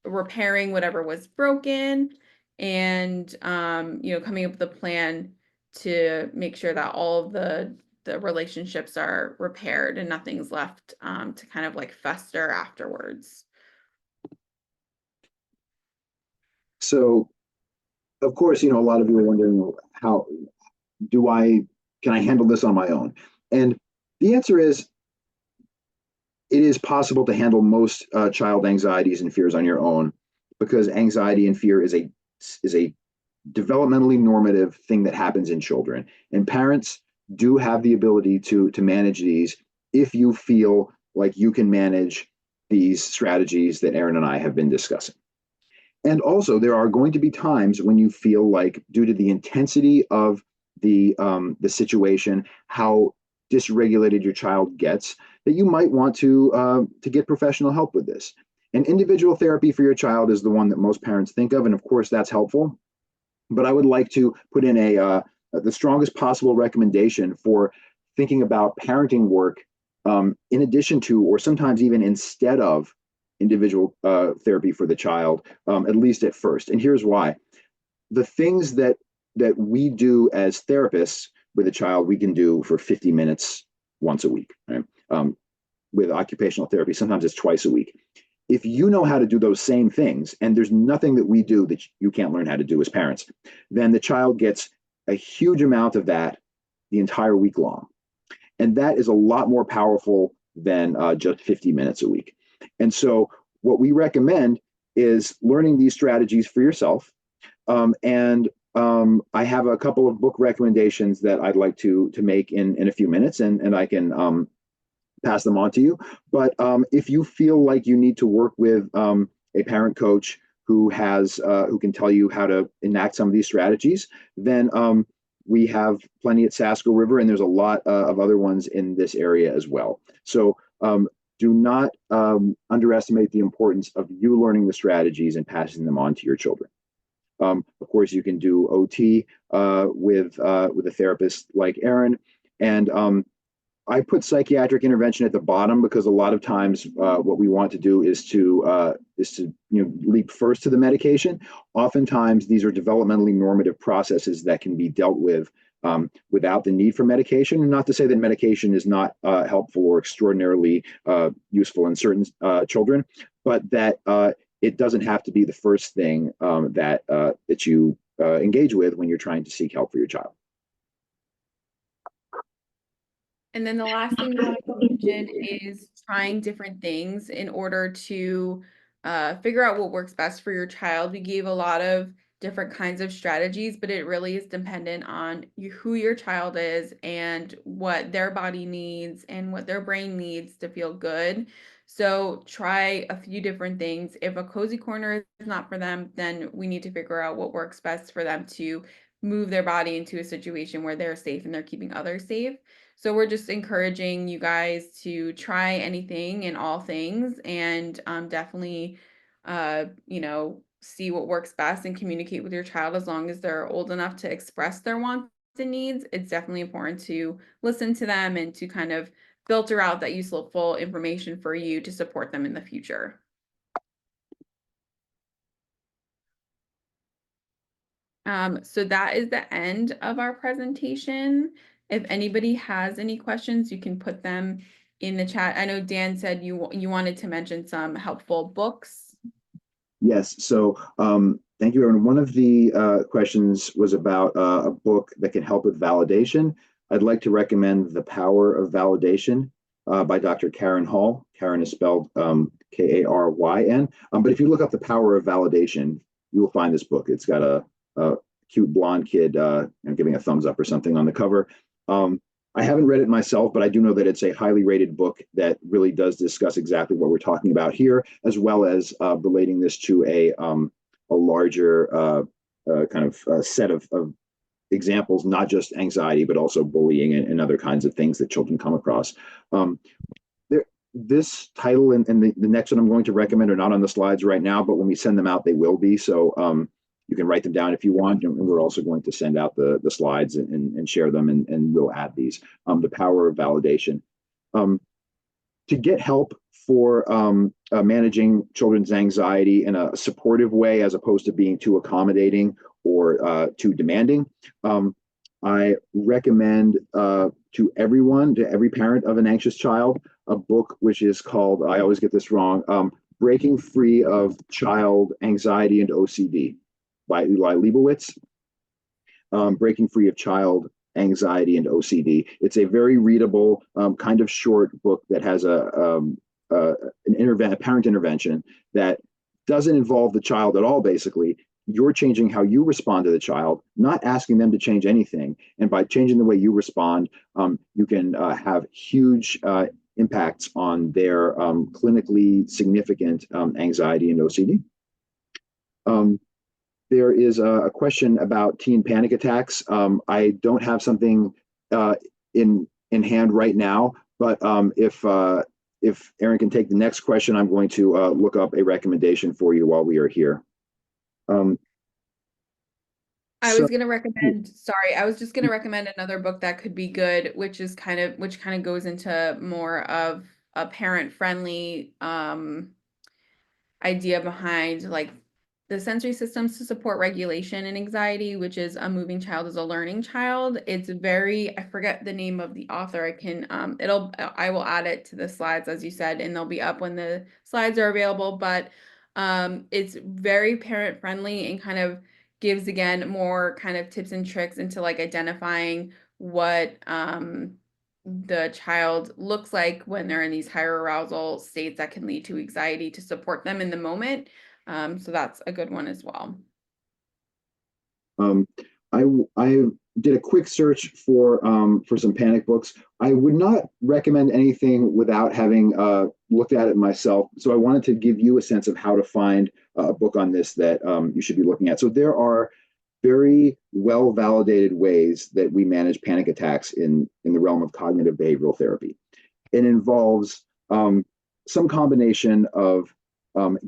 repairing whatever was broken, and coming up with a plan to make sure that all of the relationships are repaired and nothing's left to kind of like fester afterwards. So, of course, a lot of you are wondering, how do I can I handle this on my own? And the answer is, it is possible to handle most child anxieties and fears on your own, because anxiety and fear is a developmentally normative thing that happens in children, and parents do have the ability to manage these if you feel like you can manage these strategies that Aaron and I have been discussing. And also, there are going to be times when you feel like, due to the intensity of the situation, how dysregulated your child gets, that you might want to get professional help with this. And individual therapy for your child is the one that most parents think of, and of course that's helpful. But I would like to put in the strongest possible recommendation for thinking about parenting work, in addition to, or sometimes even instead of, individual therapy for the child, at least at first. And here's why: the things that we do as therapists with a child, we can do for 50 minutes once a week. Right? With occupational therapy, sometimes it's twice a week. If you know how to do those same things, and there's nothing that we do that you can't learn how to do as parents, then the child gets a huge amount of that the entire week long. And that is a lot more powerful than just 50 minutes a week. And so, what we recommend is learning these strategies for yourself. And I have a couple of book recommendations that I'd like to make in a few minutes, and I can pass them on to you. But if you feel like you need to work with a parent coach who can tell you how to enact some of these strategies, then we have plenty at Sasko River, and there's a lot of other ones in this area as well. So do not underestimate the importance of you learning the strategies and passing them on to your children. Of course, you can do OT with a therapist like Aaron, and I put psychiatric intervention at the bottom because a lot of times what we want to do is to leap first to the medication. Oftentimes, these are developmentally normative processes that can be dealt with without the need for medication. And not to say that medication is not helpful or extraordinarily useful in certain children, but that it doesn't have to be the first thing that you engage with when you're trying to seek help for your child. And then the last thing that I mentioned is trying different things in order to figure out what works best for your child. We gave a lot of different kinds of strategies, but it really is dependent on who your child is and what their body needs and what their brain needs to feel good. So try a few different things. If a cozy corner is not for them, then we need to figure out what works best for them to move their body into a situation where they're safe and they're keeping others safe. So we're just encouraging you guys to try anything and all things, and definitely, see what works best and communicate with your child as long as they're old enough to express their wants and needs. It's definitely important to listen to them and to kind of filter out that useful information for you to support them in the future. So that is the end of our presentation. If anybody has any questions, you can put them in the chat. I know Dan said you wanted to mention some helpful books. Yes. So thank you, everyone. One of the questions was about a book that can help with validation. I'd like to recommend The Power of Validation by Dr. Karen Hall. Karen is spelled Karyn. But if you look up The Power of Validation, you will find this book. It's got a cute blonde kid giving a thumbs up or something on the cover. I haven't read it myself, but I do know that it's a highly rated book that really does discuss exactly what we're talking about here, as well as relating this to a larger kind of set of examples, not just anxiety, but also bullying and other kinds of things that children come across. This title and the next one I'm going to recommend are not on the slides right now, but when we send them out, they will be. So you can write them down if you want. And we're also going to send out the slides and share them, and we'll add these. The Power of Validation. To get help for managing children's anxiety in a supportive way, as opposed to being too accommodating or too demanding, I recommend to everyone, to every parent of an anxious child, a book which is called, I always get this wrong, Breaking Free of Child Anxiety and OCD by Eli Leibowitz. Breaking Free of Child Anxiety and OCD. It's a very readable, kind of short book that has a parent intervention that doesn't involve the child at all, basically. You're changing how you respond to the child, not asking them to change anything. And by changing the way you respond, you can have huge impacts on their clinically significant anxiety and OCD. There is a question about teen panic attacks. I don't have something in hand right now, but if Erin can take the next question, I'm going to look up a recommendation for you while we are here. I was going to recommend, sorry, I was just going to recommend another book that could be good, which kind of goes into more of a parent-friendly idea behind like the sensory systems to support regulation and anxiety, which is A Moving Child is a Learning Child. It's very, I forget the name of the author. I will add it to the slides, as you said, and they'll be up when the slides are available. But it's very parent friendly and kind of gives, again, more kind of tips and tricks into like identifying what the child looks like when they're in these higher arousal states that can lead to anxiety, to support them in the moment. So that's a good one as well. I did a quick search for some panic books. I would not recommend anything without having looked at it myself. So I wanted to give you a sense of how to find a book on this that you should be looking at. So there are very well validated ways that we manage panic attacks in the realm of cognitive behavioral therapy. It involves some combination of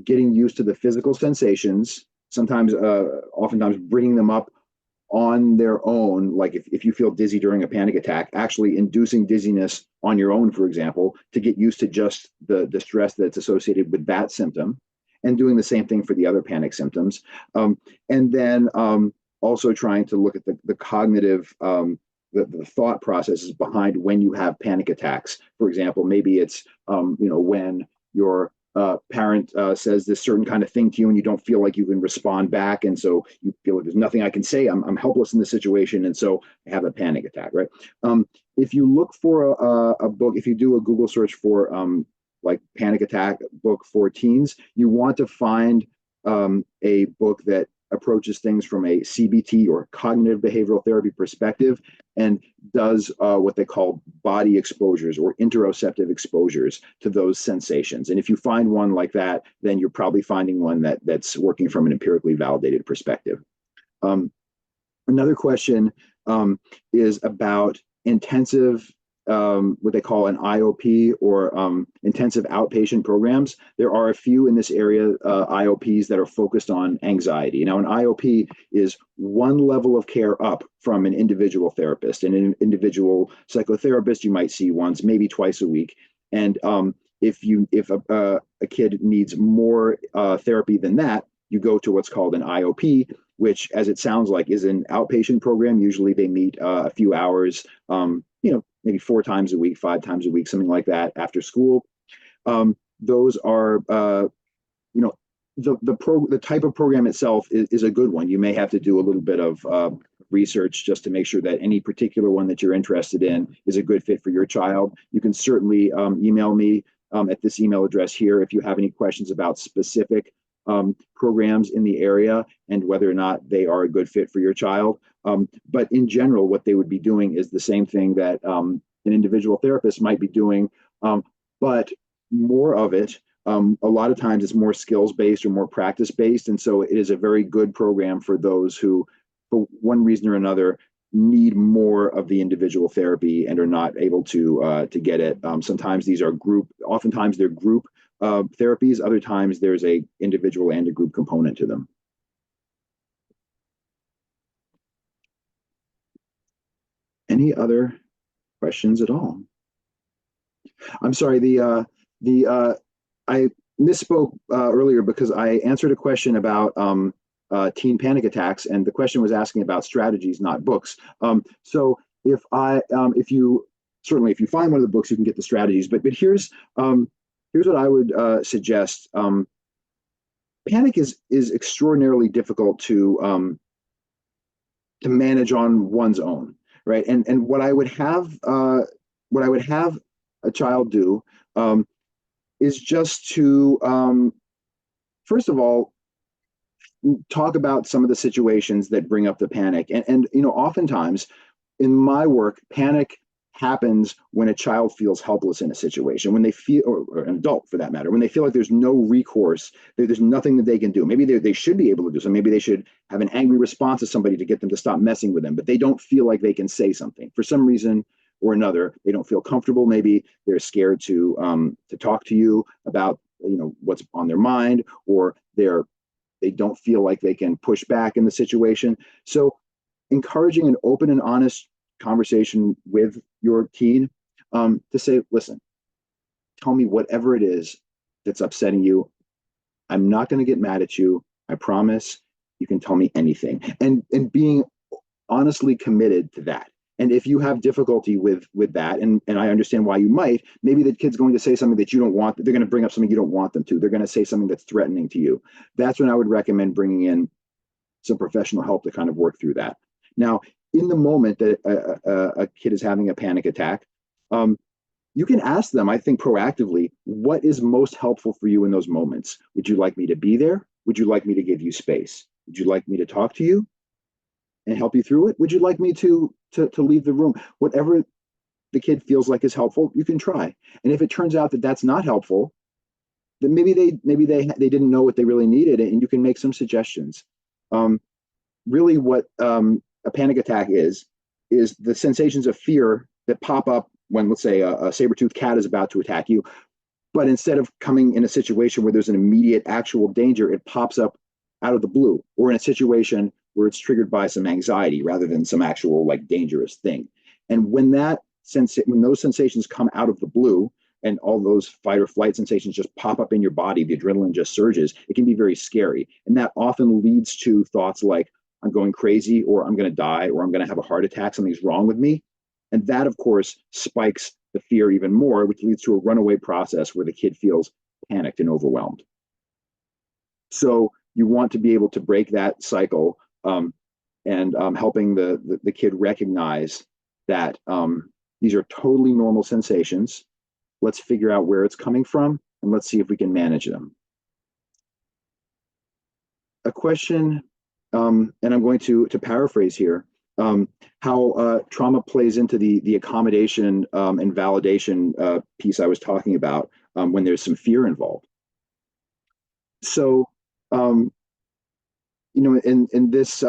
getting used to the physical sensations, sometimes, oftentimes bringing them up on their own. Like if you feel dizzy during a panic attack, actually inducing dizziness on your own, for example, to get used to just the stress that's associated with that symptom, and doing the same thing for the other panic symptoms. And then also trying to look at the cognitive, the thought processes behind when you have panic attacks. For example, maybe it's when your parent says this certain kind of thing to you and you don't feel like you can respond back, and so you feel like there's nothing I can say. I'm helpless in this situation, and so I have a panic attack. Right? If you look for a book, if you do a Google search for like panic attack book for teens, you want to find a book that approaches things from a CBT or cognitive behavioral therapy perspective, and does what they call body exposures or interoceptive exposures to those sensations. And if you find one like that, then you're probably finding one that's working from an empirically validated perspective. Another question is about intensive, what they call an IOP, or intensive outpatient programs. There are a few in this area, IOPs, that are focused on anxiety. Now, an IOP is one level of care up from an individual therapist. And an individual psychotherapist you might see once, maybe twice a week. And if a kid needs more therapy than that, you go to what's called an IOP, which, as it sounds like, is an outpatient program. Usually they meet a few hours, maybe 4 times a week, 5 times a week, something like that after school. Those are you know the type of program itself is a good one. You may have to do a little bit of research just to make sure that any particular one that you're interested in is a good fit for your child. You can certainly email me at this email address here if you have any questions about specific programs in the area and whether or not they are a good fit for your child. But in general, what they would be doing is the same thing that an individual therapist might be doing, but more of it. A lot of times it's more skills based or more practice based. And so it is a very good program for those who, for one reason or another, need more of the individual therapy and are not able to get it. Sometimes these are oftentimes they're group therapies. Other times there's a individual and a group component to them. Any other questions at all? I'm sorry, I misspoke earlier because I answered a question about teen panic attacks, and the question was asking about strategies, not books. So if you certainly if you find one of the books, you can get the strategies. But here's what I would suggest. Panic is extraordinarily difficult to manage on one's own, right? And what I would have a child do is just to first of all talk about some of the situations that bring up the panic. And oftentimes in my work, panic happens when a child feels helpless in a situation, when they feel, or an adult for that matter, when they feel like there's no recourse, there's nothing that they can do. Maybe they should be able to do so. Maybe they should have an angry response to somebody to get them to stop messing with them, but they don't feel like they can say something for some reason or another. They don't feel comfortable. Maybe they're scared to talk to you about what's on their mind, or they don't feel like they can push back in the situation. So encouraging an open and honest conversation with your teen to say, listen, tell me whatever it is that's upsetting you. I'm not going to get mad at you. I promise. You can tell me anything. And being honestly committed to that. And if you have difficulty with that, and I understand why you might, maybe the kid's going to say something that you don't want. They're going to bring up something you don't want them to. They're going to say something that's threatening to you. That's when I would recommend bringing in some professional help to kind of work through that. Now, in the moment that a kid is having a panic attack, you can ask them, I think proactively, what is most helpful for you in those moments? Would you like me to be there? Would you like me to give you space? Would you like me to talk to you and help you through it? Would you like me to leave the room? Whatever the kid feels like is helpful, you can try. And if it turns out that that's not helpful, then maybe they didn't know what they really needed, and you can make some suggestions. Really, what a panic attack is the sensations of fear that pop up when, let's say, a saber-toothed cat is about to attack you. But instead of coming in a situation where there's an immediate actual danger, it pops up out of the blue, or in a situation where it's triggered by some anxiety rather than some actual like dangerous thing. And when those sensations come out of the blue and all those fight or flight sensations just pop up in your body, the adrenaline just surges, it can be very scary. And that often leads to thoughts like, I'm going crazy, or I'm going to die, or I'm going to have a heart attack, something's wrong with me. And that, of course, spikes the fear even more, which leads to a runaway process where the kid feels panicked and overwhelmed. So you want to be able to break that cycle, and helping the kid recognize that these are totally normal sensations. Let's figure out where it's coming from, and let's see if we can manage them. A question, and I'm going to paraphrase here, how trauma plays into the accommodation and validation piece I was talking about when there's some fear involved. So, in this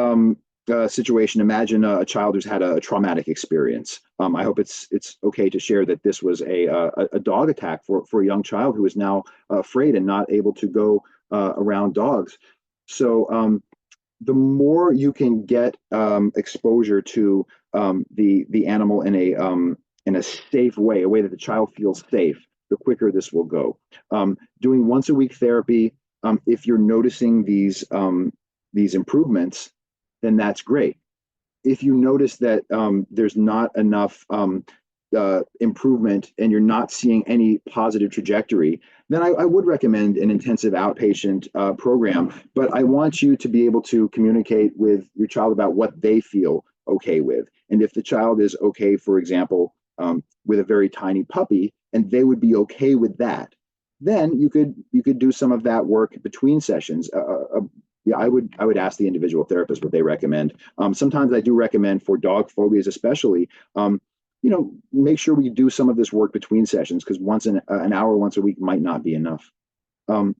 situation, imagine a child who's had a traumatic experience. I hope it's okay to share that this was a dog attack for a young child who is now afraid and not able to go around dogs. So the more you can get exposure to the animal in a safe way, a way that the child feels safe, the quicker this will go. Doing once a week therapy, if you're noticing these improvements, then that's great. If you notice that there's not enough improvement and you're not seeing any positive trajectory, then I would recommend an intensive outpatient program. But I want you to be able to communicate with your child about what they feel okay with. And if the child is okay, for example, with a very tiny puppy, and they would be okay with that, then you could do some of that work between sessions. Yeah, I would ask the individual therapist what they recommend. Sometimes I do recommend for dog phobias, especially. Make sure we do some of this work between sessions because once an hour once a week might not be enough. Um,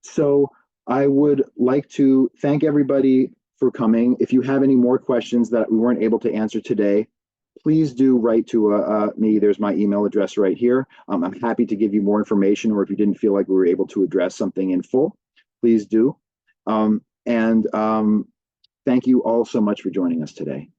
so I would like to thank everybody for coming. If you have any more questions that we weren't able to answer today, please do write to me. There's my email address right here. I'm happy to give you more information, or if you didn't feel like we were able to address something in full, please do. And thank you all so much for joining us today.